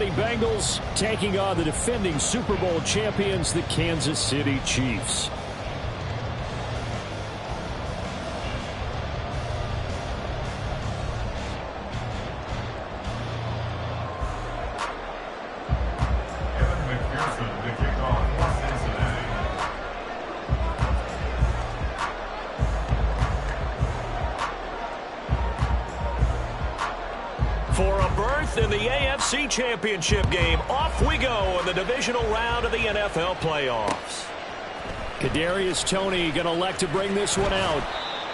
Cincinnati Bengals taking on the defending Super Bowl champions, the Kansas City Chiefs. For a berth in the AFC Championship game, off we go in the divisional round of the NFL playoffs. Kadarius Toney going to elect to bring this one out.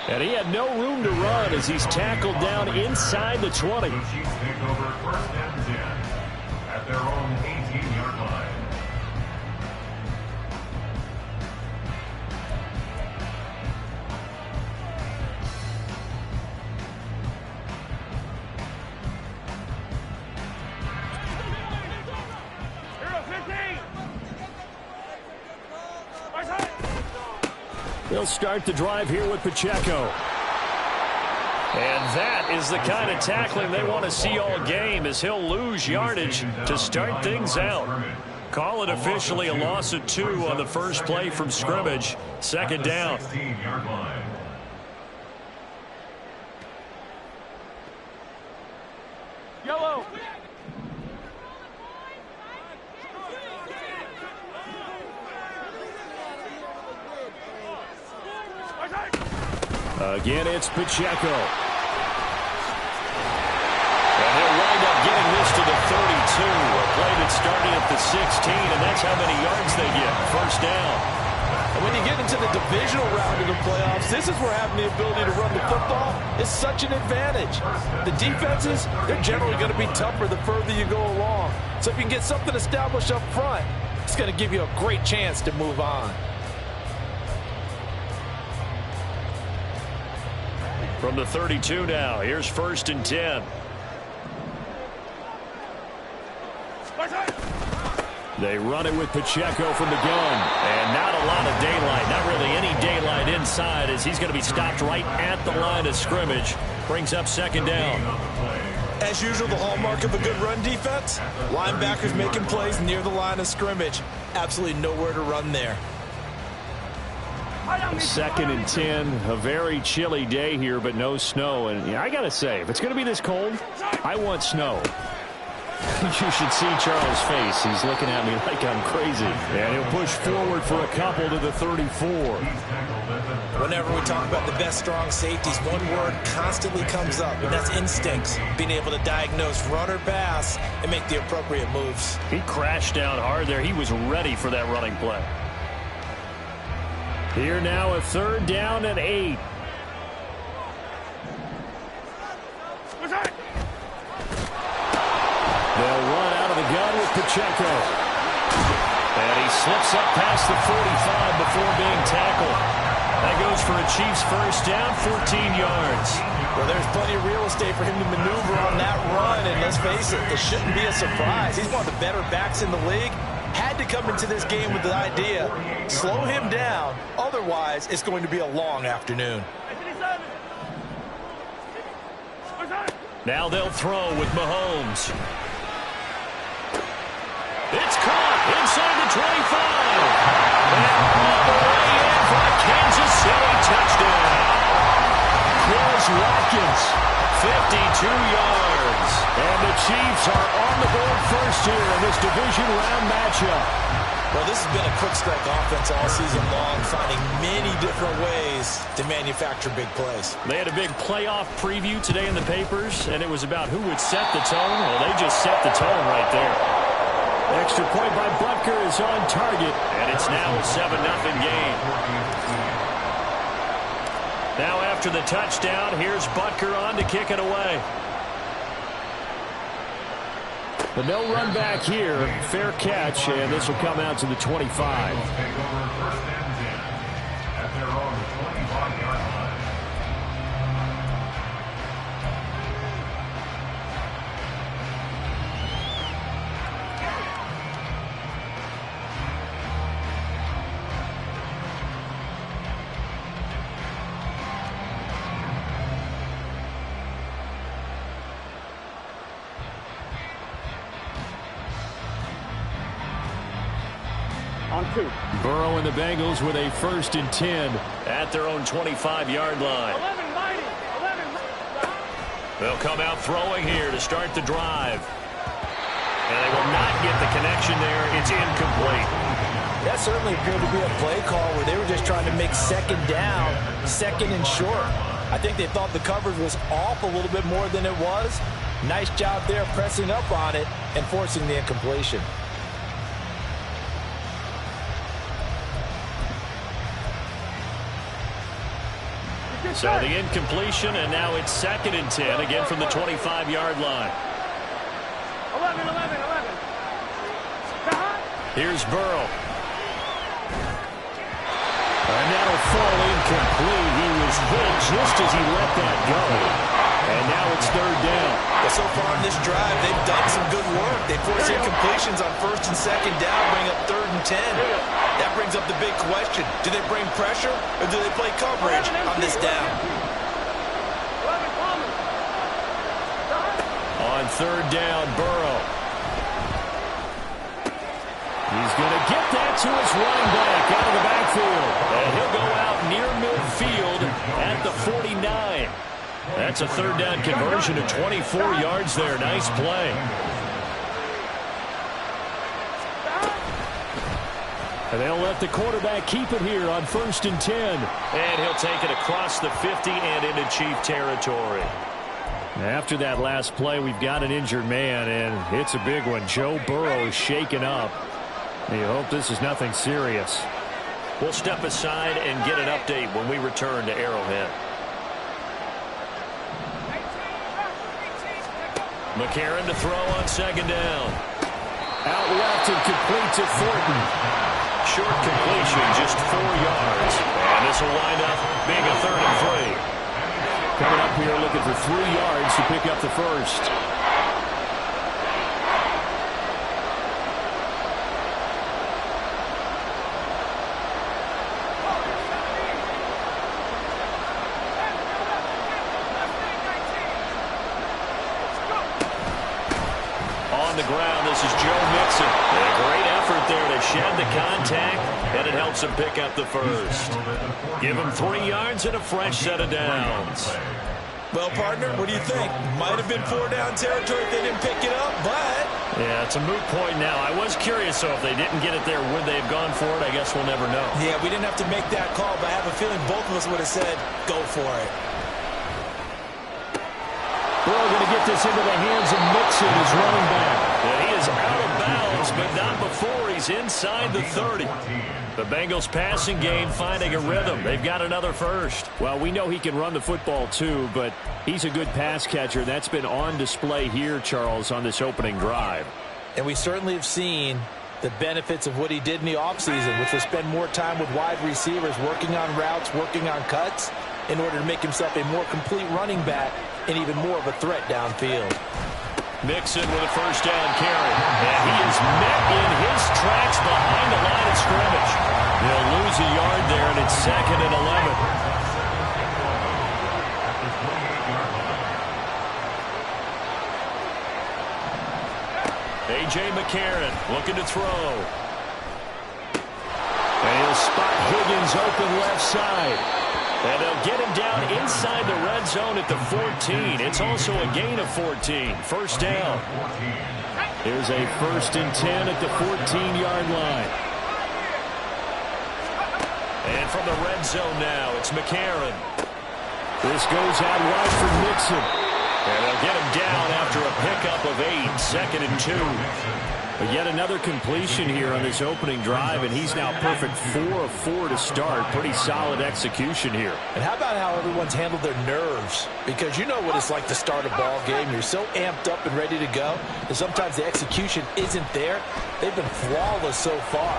And he had no room to run as he's tackled down inside the 20. The Chiefs take over first and 10 at their own 18-yard line. They'll start the drive here with Pacheco. And that is the kind of tackling they want to see all game, as he'll lose yardage to start things out. Call it officially a loss of 2 on the first play from scrimmage. Second down. Yellow. Again, it's Pacheco. And he'll wind up getting this to the 32. A play that started at the 16, and that's how many yards they get. First down. And when you get into the divisional round of the playoffs, this is where having the ability to run the football is such an advantage. The defenses, they're generally going to be tougher the further you go along. So if you can get something established up front, it's going to give you a great chance to move on. From the 32 now, here's first and 10. They run it with Pacheco from the gun. And not a lot of daylight, not really any daylight inside, as he's going to be stopped right at the line of scrimmage. Brings up second down. As usual, the hallmark of a good run defense, linebackers making plays near the line of scrimmage. Absolutely nowhere to run there. Second and 10, a very chilly day here, but no snow. And I got to say, if it's going to be this cold, I want snow. You should see Charles' face. He's looking at me like I'm crazy. And he'll push forward for a couple to the 34. Whenever we talk about the best strong safeties, one word constantly comes up, and that's instincts. Being able to diagnose run or pass and make the appropriate moves. He crashed down hard there. He was ready for that running play. Here now, a third down and 8. They'll run out of the gun with Pacheco. And he slips up past the 45 before being tackled. That goes for a Chiefs first down, 14 yards. Well, there's plenty of real estate for him to maneuver on that run, and let's face it, it shouldn't be a surprise. He's one of the better backs in the league. Had to come into this game with the idea, slow him down, otherwise it's going to be a long afternoon. Now they'll throw with Mahomes. It's caught inside the 25. And all the way in for a Kansas City touchdown. Chris Watkins, 52 yards. And the Chiefs are on the board first here in this division round matchup. Well, this has been a quick strike offense all season long, finding many different ways to manufacture big plays. They had a big playoff preview today in the papers, and it was about who would set the tone. Well, they just set the tone right there. Extra point by Butker is on target. And it's now a 7-0 game. Now after the touchdown, here's Butker on to kick it away. But no run back here. Fair catch, and this will come out to the 25. On 2. Burrow and the Bengals with a 1st and 10. At their own 25-yard line. They'll come out throwing here to start the drive. And they will not get the connection there. It's incomplete. That certainly appeared to be a play call where they were just trying to make second down, second and short. I think they thought the coverage was off a little bit more than it was. Nice job there pressing up on it and forcing the incompletion. So the incompletion, and now it's 2nd and 10, again from the 25-yard line. 11. Here's Burrow. And that'll fall incomplete. He was hit just as he let that go. And now it's 3rd down. But so far in this drive, they've done some good work. They force incompletions on 1st and 2nd down, bring up 3rd and 10. That brings up the big question. Do they bring pressure or do they play coverage on this down? On 3rd down, Burrow. He's going to get that to his running back out of the backfield. And he'll go out near midfield at the 49. That's a 3rd down conversion of 24 yards there. Nice play. And they'll let the quarterback keep it here on 1st and 10. And he'll take it across the 50 and into Chief territory. After that last play, we've got an injured man, and it's a big one. Joe Burrow shaken up. You hope this is nothing serious. We'll step aside and get an update when we return to Arrowhead. McCarron to throw on 2nd down. Out left and complete to Thornton. Short completion, just 4 yards. And this will wind up being a 3rd and 3. Coming up here looking for 3 yards to pick up the 1st. On the ground, this is Joe Mixon. And a great effort there to shed the contact, and it helps him pick up the 1st. Give him 3 yards and a fresh set of downs. Well, partner, what do you think? Might have been 4-down territory if they didn't pick it up, but... Yeah, it's a moot point now. I was curious, so if they didn't get it there, would they have gone for it? I guess we'll never know. Yeah, we didn't have to make that call, but I have a feeling both of us would have said, go for it. Burrow going to get this into the hands of Mixon, his running back. And he is out of bounds, but not before he's inside the 30. The Bengals passing game finding a rhythm. They've got another 1st. Well, we know he can run the football too, but he's a good pass catcher. That's been on display here, Charles, on this opening drive. And we certainly have seen the benefits of what he did in the offseason, which was spend more time with wide receivers, working on routes, working on cuts, in order to make himself a more complete running back and even more of a threat downfield. Mixon with a 1st down carry. And he is met in his tracks behind the line of scrimmage. He'll lose a yard there, and it's 2nd and 11. A.J. McCarron looking to throw. And he'll spot Higgins open left side. And they'll get him down inside the red zone at the 14. It's also a gain of 14. 1st down. Here's a 1st and 10 at the 14-yard line. And from the red zone now, it's McCarron. This goes out wide for Mixon. And they'll get him down after a pickup of 8. 2nd and 2. But yet another completion here on this opening drive, and he's now perfect 4 of 4 to start. Pretty solid execution here. And how about how everyone's handled their nerves? Because you know what it's like to start a ball game. You're so amped up and ready to go, and sometimes the execution isn't there. They've been flawless so far.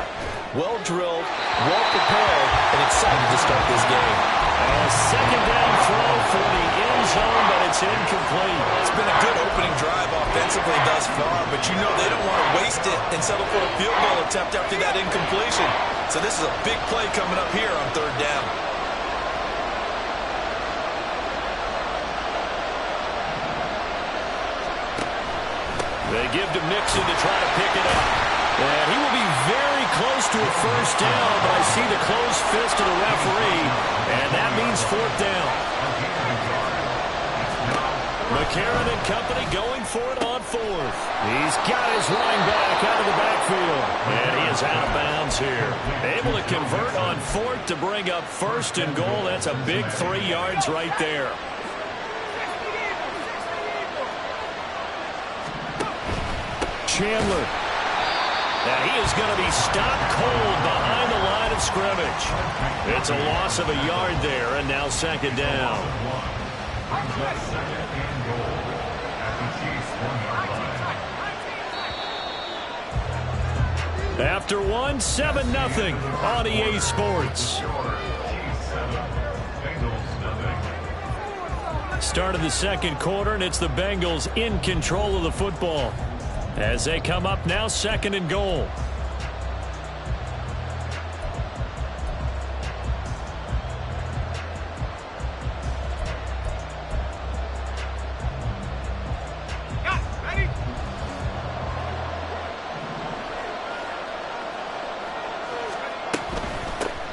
Well drilled, well prepared, and excited to start this game. A 2nd down throw for the end zone, but it's incomplete. It's been a good opening drive offensively thus far, but you know they don't want to waste it and settle for a field goal attempt after that incompletion. So this is a big play coming up here on 3rd down. They give to Mixon to try to pick it up. And he will be very close to a first down, but I see the closed fist of the referee, and that means fourth down. McCarron and company going for it on fourth. He's got his line back out of the backfield. And he is out of bounds here. Able to convert on fourth to bring up first and goal. That's a big 3 yards right there. Chandler. Now he is going to be stopped cold behind the line of scrimmage. It's a loss of a yard there, and now second down. After one, 7-0 on EA Sports. Start of the second quarter, and it's the Bengals in control of the football as they come up now, second and goal.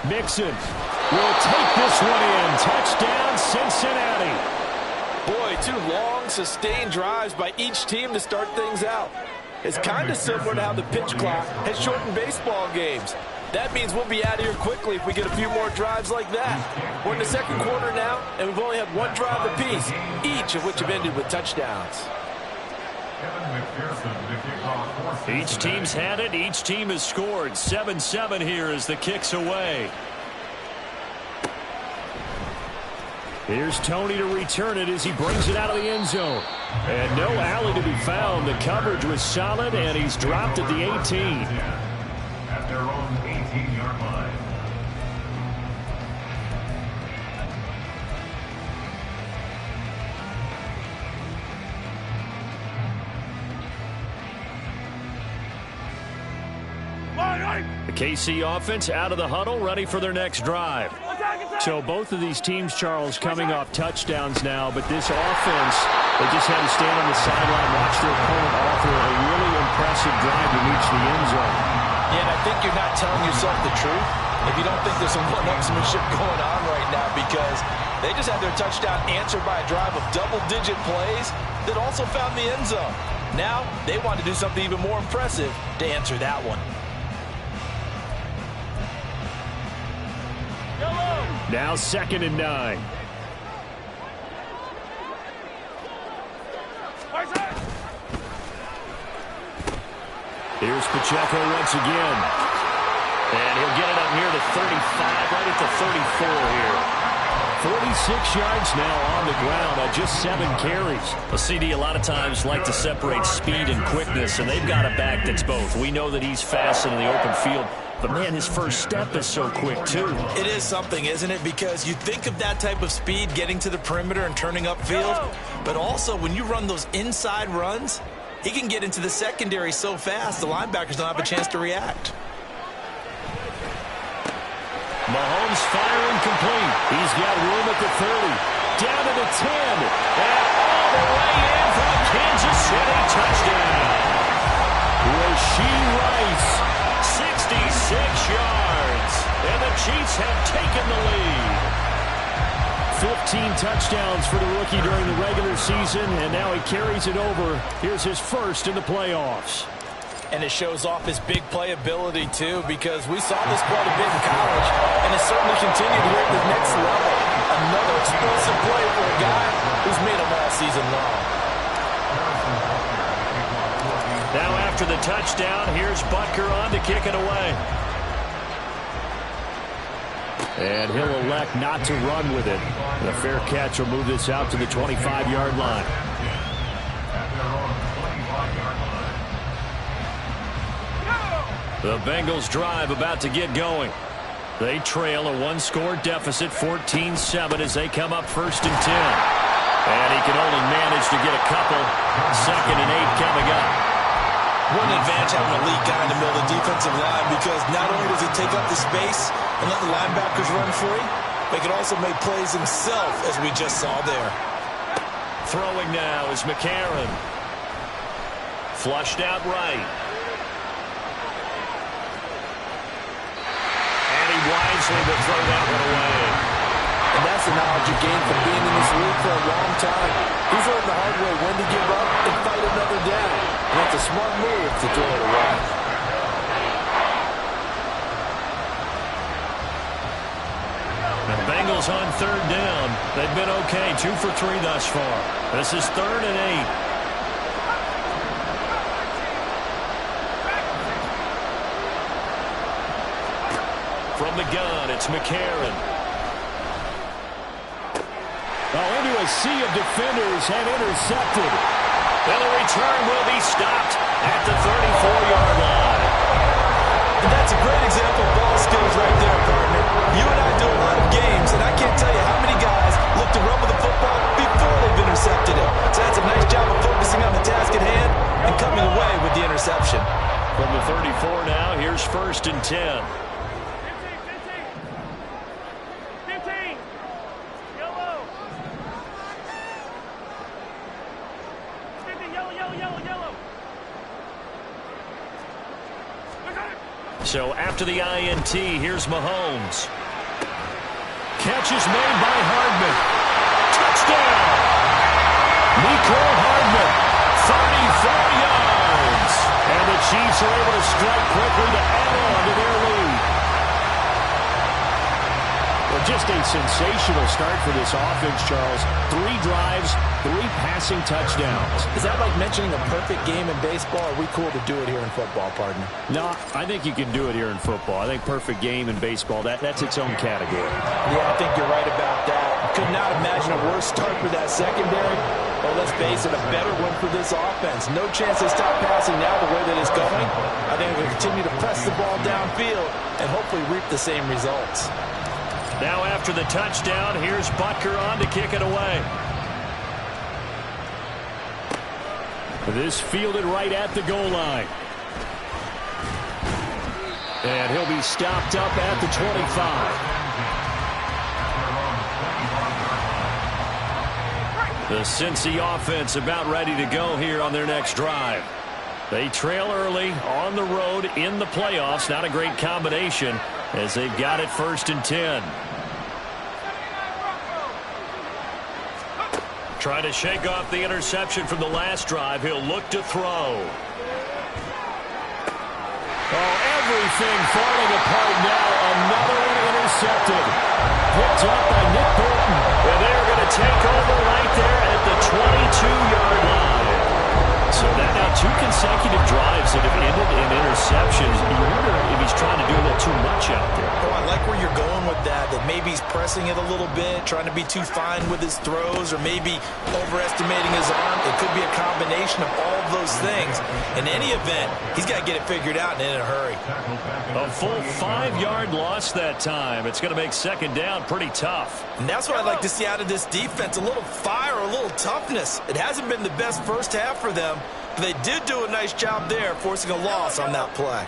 Mixon will take this one in. Touchdown, Cincinnati. Boy, 2 long, sustained drives by each team to start things out. It's kind of similar to how the pitch clock has shortened baseball games. That means we'll be out of here quickly if we get a few more drives like that. We're in the second quarter now, and we've only had 1 drive apiece, each of which have ended with touchdowns. Each team's had it. Each team has scored. 7-7 here as the kick's away. Here's Tony to return it as he brings it out of the end zone. And no alley to be found. The coverage was solid, and he's dropped at the 18. At their own 18-yard line. The KC offense out of the huddle, ready for their next drive. So both of these teams, Charles, coming off touchdowns now, but this offense, they just had to stand on the sideline, watch their opponent offer a really impressive drive to reach the end zone. Yeah, and I think you're not telling yourself the truth if you don't think there's some one-upsmanship going on right now, because they just had their touchdown answered by a drive of double-digit plays that also found the end zone. Now they want to do something even more impressive to answer that one. Now second and 9. Here's Pacheco once again. And he'll get it up near the 35, right at the 34 here. 46 yards now on the ground on just 7 carries. A CD a lot of times like to separate speed and quickness, and they've got a back that's both. We know that he's fast in the open field, but man, his first step is so quick too. It is something, isn't it? Because you think of that type of speed getting to the perimeter and turning upfield, but also when you run those inside runs, he can get into the secondary so fast the linebackers don't have a chance to react. Mahomes firing complete. He's got room at the 30. Down to the 10. And all the way in for a Kansas City touchdown. Rashee Rice, 66 yards. And the Chiefs have taken the lead. 15 touchdowns for the rookie during the regular season, and now he carries it over. Here's his first in the playoffs. And it shows off his big play ability, too, because we saw this quite a bit in college, and it certainly continued here at the next level. Another explosive play for a guy who's made them all season long. Now after the touchdown, here's Butker on to kick it away. And he'll elect not to run with it. The fair catch will move this out to the 25-yard line. The Bengals drive about to get going. They trail a 1-score deficit, 14-7, as they come up first and 10. And he can only manage to get a couple. Second and 8 coming up. What an advantage having an elite guy in the middle of the defensive line, because not only does he take up the space and let the linebackers run free, but he can also make plays himself, as we just saw there. Throwing now is McCarron. Flushed out right. nicely to throw that one away. And that's the knowledge you gain from being in this league for a long time. He's learned the hard way when to give up and fight another down. And that's a smart move to throw it away. The Bengals on third down. They've been okay, 2 for 3 thus far. This is 3rd and 8. From the gun, it's McCarron. Into a sea of defenders and intercepted. And the return will be stopped at the 34-yard line. And that's a great example of ball skills right there, partner. You and I do a lot of games, and I can't tell you how many guys look to run with the football before they've intercepted it. So that's a nice job of focusing on the task at hand and coming away with the interception. From the 34 now, here's 1st and 10. 15. Yellow. 15, yellow. So after the INT, here's Mahomes. Catch is made by Hardman. Touchdown! Mecole Hardman, 34 yards. And the Chiefs are able to strike quickly to add on to their lead. Well, just a sensational start for this offense, Charles. 3 drives, 3 passing touchdowns. Is that like mentioning a perfect game in baseball? Or are we cool to do it here in football, partner? No, I think you can do it here in football. I think perfect game in baseball, that's its own category. Yeah, I think you're right about that. Could not imagine a worse start for that secondary. Well, let's face it, a better one for this offense. No chance they stop passing now the way that it's going. I think they'll continue to press the ball downfield and hopefully reap the same results. Now after the touchdown, here's Butker on to kick it away. This fielded right at the goal line. And he'll be stopped up at the 25. The Cincy offense about ready to go here on their next drive. They trail early on the road in the playoffs. Not a great combination as they've got it 1st and 10. Trying to shake off the interception from the last drive. He'll look to throw. Oh, everything falling apart now. Another one intercepted. Picked up by Nick Bolton. And they're going to take over right there at the 22-yard line. So that now 2 consecutive drives that have ended in interceptions. You wonder if he's trying to do a little too much out there. Oh, I like where you're going with that maybe he's pressing it a little bit, trying to be too fine with his throws, or maybe overestimating his arm. It could be a combination of all of those things. In any event, he's got to get it figured out and in a hurry. A full 5-yard loss that time. It's going to make 2nd down pretty tough. And that's what I'd like to see out of this defense, a little fire, a little toughness. It hasn't been the best first half for them, but they did do a nice job there, forcing a loss on that play.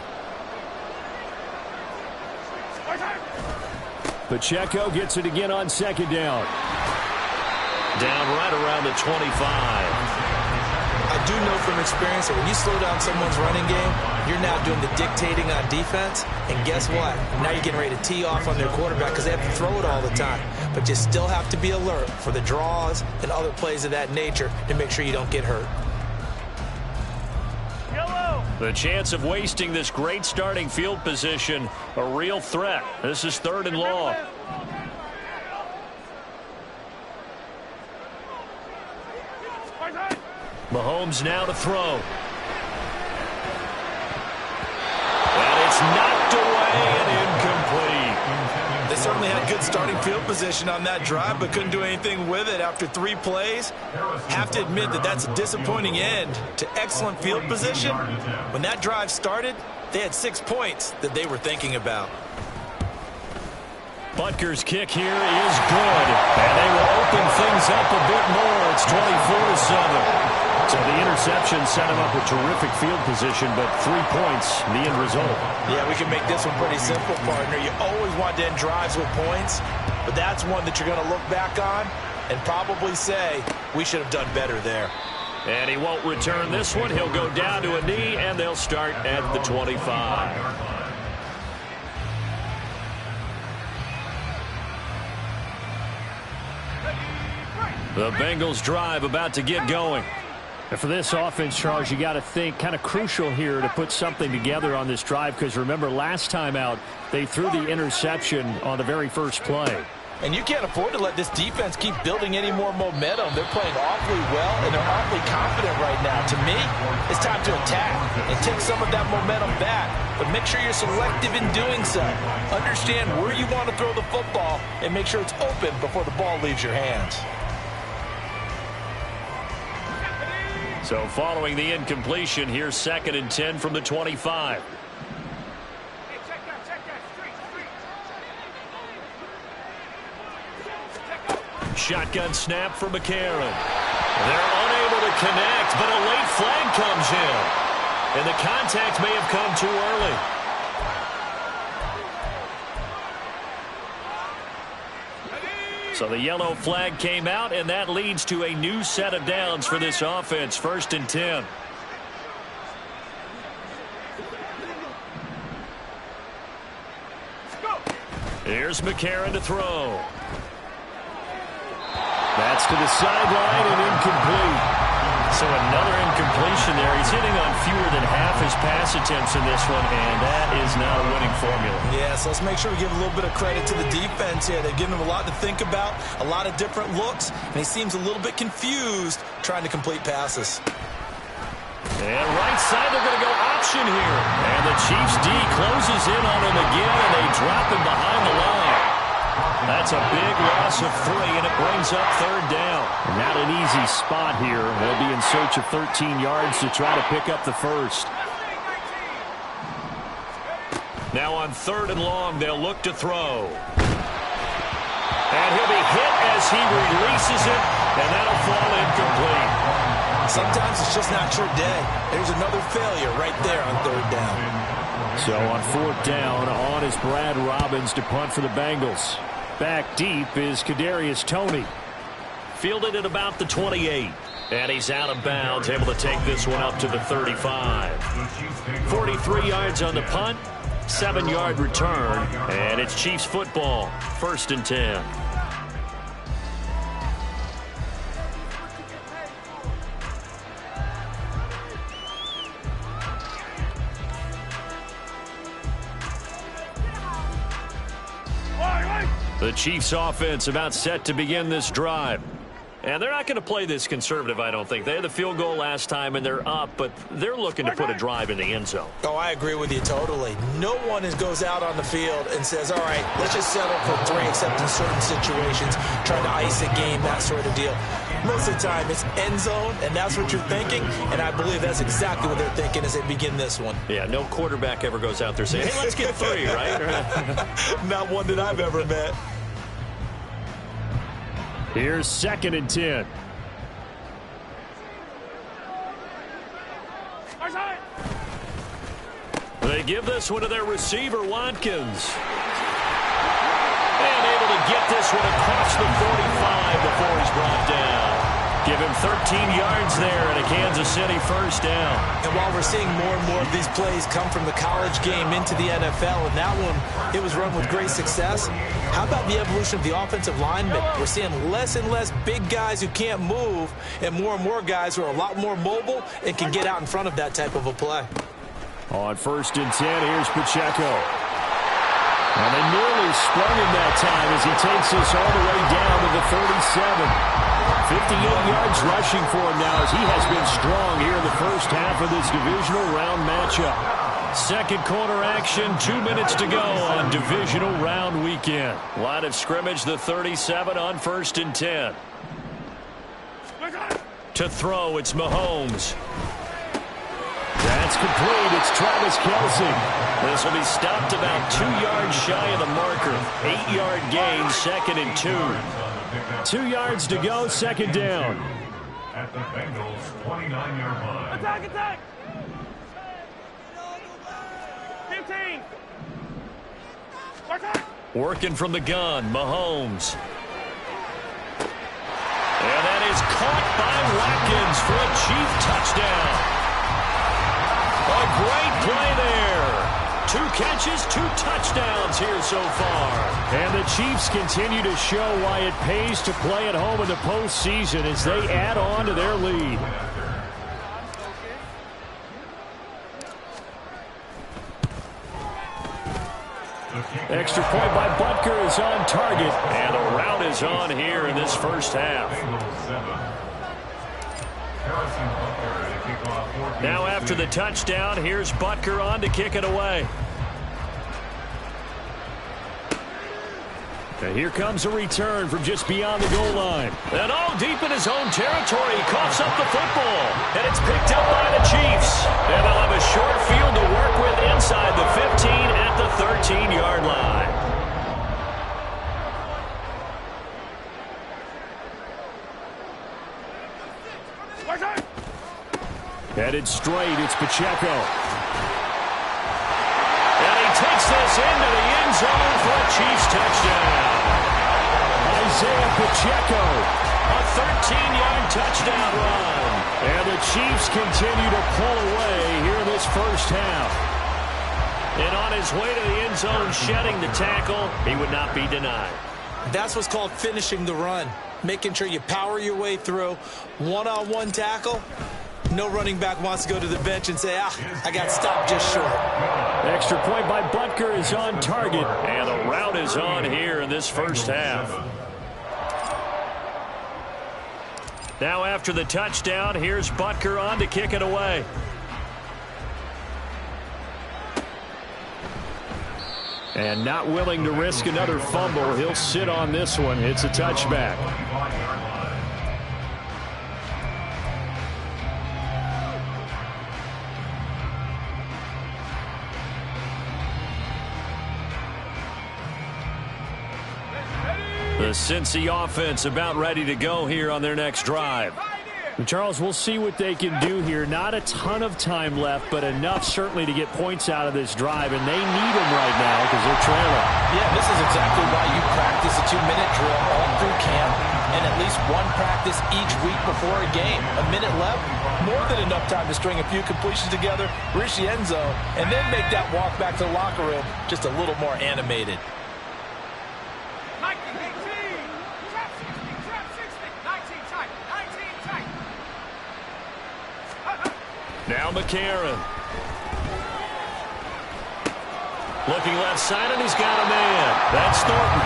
Pacheco gets it again on 2nd down. Down right around the 25. I do know from experience that when you slow down someone's running game, you're now doing the dictating on defense. And guess what? Now you're getting ready to tee off on their quarterback because they have to throw it all the time. But you still have to be alert for the draws and other plays of that nature to make sure you don't get hurt. The chance of wasting this great starting field position, a real threat. This is 3rd and long. Mahomes now to throw. And it's knocked away and incomplete. They certainly had good starting field position on that drive, but couldn't do anything with it after 3 plays. Have to admit that that's a disappointing end to excellent field position. When that drive started, they had 6 points that they were thinking about. Butker's kick here is good, and they will open things up a bit more. It's 24-7. So the interception set him up with terrific field position, but 3 points, the end result. Yeah, we can make this one pretty simple, partner. You always want to end drives with points, but that's one that you're going to look back on and probably say, we should have done better there. And he won't return this one. He'll go down to a knee, and they'll start at the 25. The Bengals drive about to get going. And for this offense, Charles, you got to think kind of crucial here to put something together on this drive, because remember last time out they threw the interception on the very first play. And you can't afford to let this defense keep building any more momentum. They're playing awfully well, and they're awfully confident right now. To me, it's time to attack and take some of that momentum back. But make sure you're selective in doing so. Understand where you want to throw the football and make sure it's open before the ball leaves your hands. So following the incompletion, here's 2nd and 10 from the 25. Shotgun snap for McCarron. They're unable to connect, but a late flag comes in. And the contact may have come too early. So the yellow flag came out, and that leads to a new set of downs for this offense. 1st and 10. Here's McCarron to throw. That's to the sideline and incomplete. So another incompletion there. He's hitting on fewer than half his pass attempts in this one, and that is not a winning formula. Yeah, so let's make sure we give a little bit of credit to the defense here. They've given him a lot to think about, a lot of different looks, and he seems a little bit confused trying to complete passes. And right side, they're going to go option here. And the Chiefs D closes in on him again, and they drop him behind the line. That's a big loss of 3, and it brings up 3rd down. Not an easy spot here. They'll be in search of 13 yards to try to pick up the first. Now on 3rd and long, they'll look to throw. And he'll be hit as he releases it, and that'll fall incomplete. Sometimes it's just not your day. There's another failure right there on 3rd down. So on 4th down, on is Brad Robbins to punt for the Bengals. Back deep is Kadarius Toney. Fielded at about the 28. And he's out of bounds, able to take this one up to the 35. 43 yards on the punt, 7-yard return, and it's Chiefs football. 1st and 10. The Chiefs offense about set to begin this drive. And they're not going to play this conservative, I don't think. They had the field goal last time, and they're up, but they're looking to put a drive in the end zone. Oh, I agree with you totally. No one goes out on the field and says, all right, let's just settle for 3, except in certain situations, trying to ice a game, that sort of deal. Most of the time, it's end zone, and that's what you're thinking, and I believe that's exactly what they're thinking as they begin this one. Yeah, no quarterback ever goes out there saying, hey, let's get 3, right? Not one that I've ever met. Here's 2nd and 10. They give this one to their receiver, Watkins. And able to get this one across the 45 before he's brought down. Give him 13 yards there and a Kansas City 1st down. And while we're seeing more and more of these plays come from the college game into the NFL, and that one, it was run with great success, how about the evolution of the offensive linemen? We're seeing less and less big guys who can't move and more guys who are a lot more mobile and can get out in front of that type of a play. On 1st and 10, here's Pacheco. And they nearly sprung him that time as he takes us all the way down to the 37. 58 yards rushing for him now as he has been strong here in the first half of this divisional round matchup. 2nd quarter action, 2 minutes to go on divisional round weekend. Line of scrimmage, the 37 on 1st and 10. To throw, it's Mahomes. That's complete. It's Travis Kelce. This will be stopped about 2 yards shy of the marker. 8-yard gain, 2nd and 2. 2 yards to go, 2nd down. At the Bengals' 29-yard line. Attack! 15. Working from the gun, Mahomes. And that is caught by Watkins for a Chief touchdown. A great play there. 2 catches. launches 2 touchdowns here so far. And the Chiefs continue to show why it pays to play at home in the postseason as they add on to their lead. Extra point by Butker is on target. And a rout is on here in this first half. Now after the touchdown, here's Butker on to kick it away. And here comes a return from just beyond the goal line. And all deep in his own territory, he coughs up the football. And it's picked up by the Chiefs. And they'll have a short field to work with inside the 15 at the 13-yard line. Headed straight, it's Pacheco. And he takes this into the end zone for a Chiefs touchdown. Isaiah Pacheco. A 13-yard touchdown run. And the Chiefs continue to pull away here in this first half. And on his way to the end zone, shedding the tackle, he would not be denied. That's what's called finishing the run. Making sure you power your way through. One-on-one tackle. No running back wants to go to the bench and say, I got stopped just short. Extra point by Butker is on target. And the rout is on here in this first half. Now after the touchdown, here's Butker on to kick it away. And not willing to risk another fumble. He'll sit on this one. It's a touchback. The Cincy offense about ready to go here on their next drive. Charles, we'll see what they can do here. Not a ton of time left, but enough certainly to get points out of this drive, and they need them right now because they're trailing. Yeah, this is exactly why you practice a 2-minute drill all through camp and at least one practice each week before a game. A minute left, more than enough time to string a few completions together, reach the end zone, and then make that walk back to the locker room just a little more animated. Now McCarron. Looking left side, and he's got a man. That's Thornton.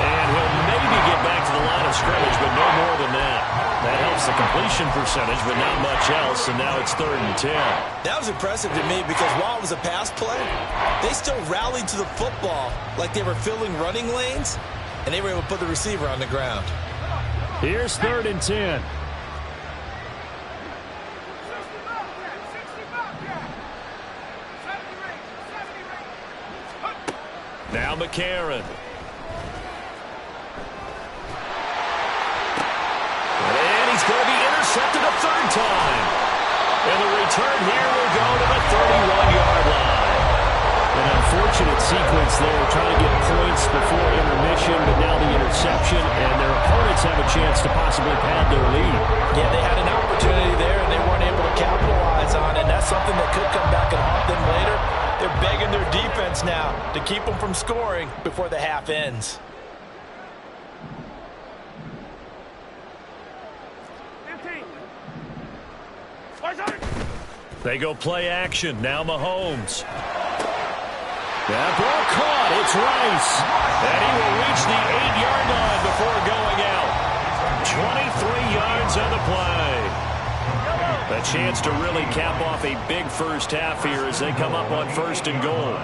And he'll maybe get back to the line of scrimmage, but no more than that. That helps the completion percentage, but not much else, and now it's 3rd and 10. That was impressive to me because while it was a pass play, they still rallied to the football like they were filling running lanes, and they were able to put the receiver on the ground. Here's 3rd and 10. Now McCarron. And he's going to be intercepted a 3rd time. And the return here will go to the 31-yard line. An unfortunate sequence there, trying to get points before intermission, but now the interception, and their opponents have a chance to possibly pad their lead. Yeah, they had an opportunity there, and they weren't able to capitalize on it. And that's something that could come back and haunt them later. They're begging their defense now to keep them from scoring before the half ends. They go play action. Now Mahomes. That ball caught. It's Rice. And he will reach the 8-yard line before going out. 23 yards on the play. A chance to really cap off a big first half here as they come up on 1st and goal.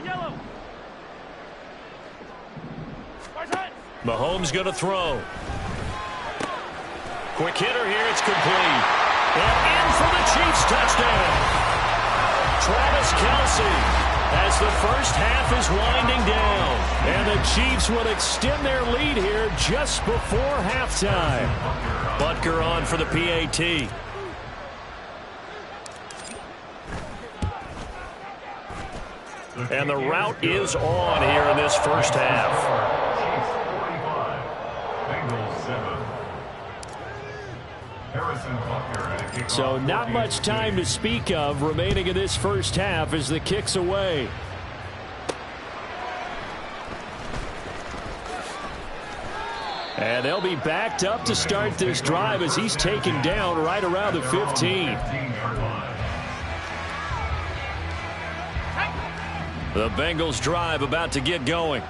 Yellow. Mahomes going to throw. Quick hitter here. It's complete. And in for the Chiefs touchdown. Travis Kelce. As the first half is winding down. And the Chiefs will extend their lead here just before halftime. Butker on for the PAT. And the rout is on here in this first half. So not much time to speak of remaining in this first half as the kick's away. And they'll be backed up to start this drive as he's taken down right around the 15. The Bengals drive about to get going.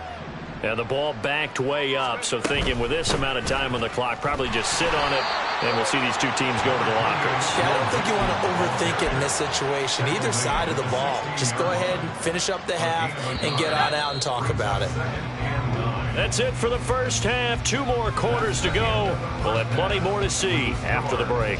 And the ball backed way up, so thinking with this amount of time on the clock, probably just sit on it, and we'll see these two teams go to the lockers. Yeah, I don't think you want to overthink it in this situation, either side of the ball. Just go ahead and finish up the half and get on out and talk about it. That's it for the first half. 2 more quarters to go. We'll have plenty more to see after the break.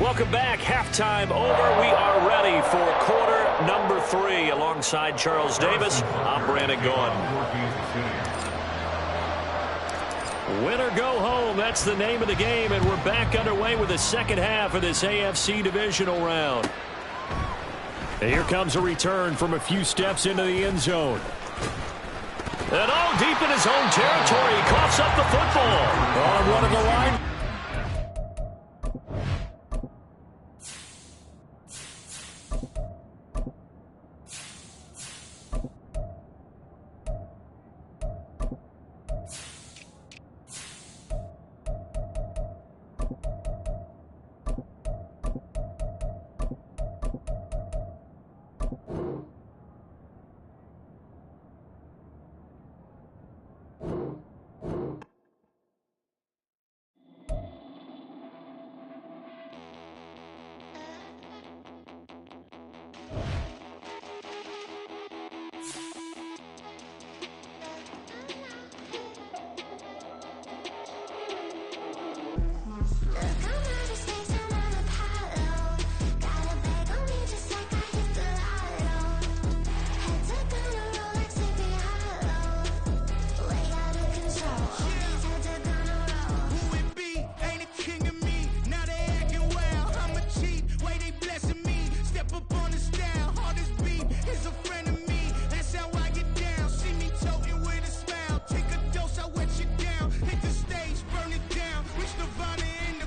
Welcome back. Halftime over. We are ready for quarter number 3. Alongside Charles Davis, I'm Brandon Gaudin. Win or go home, that's the name of the game, and we're back underway with the second half of this AFC divisional round. And here comes a return from a few steps into the end zone. And all deep in his own territory, he coughs up the football. On one of the line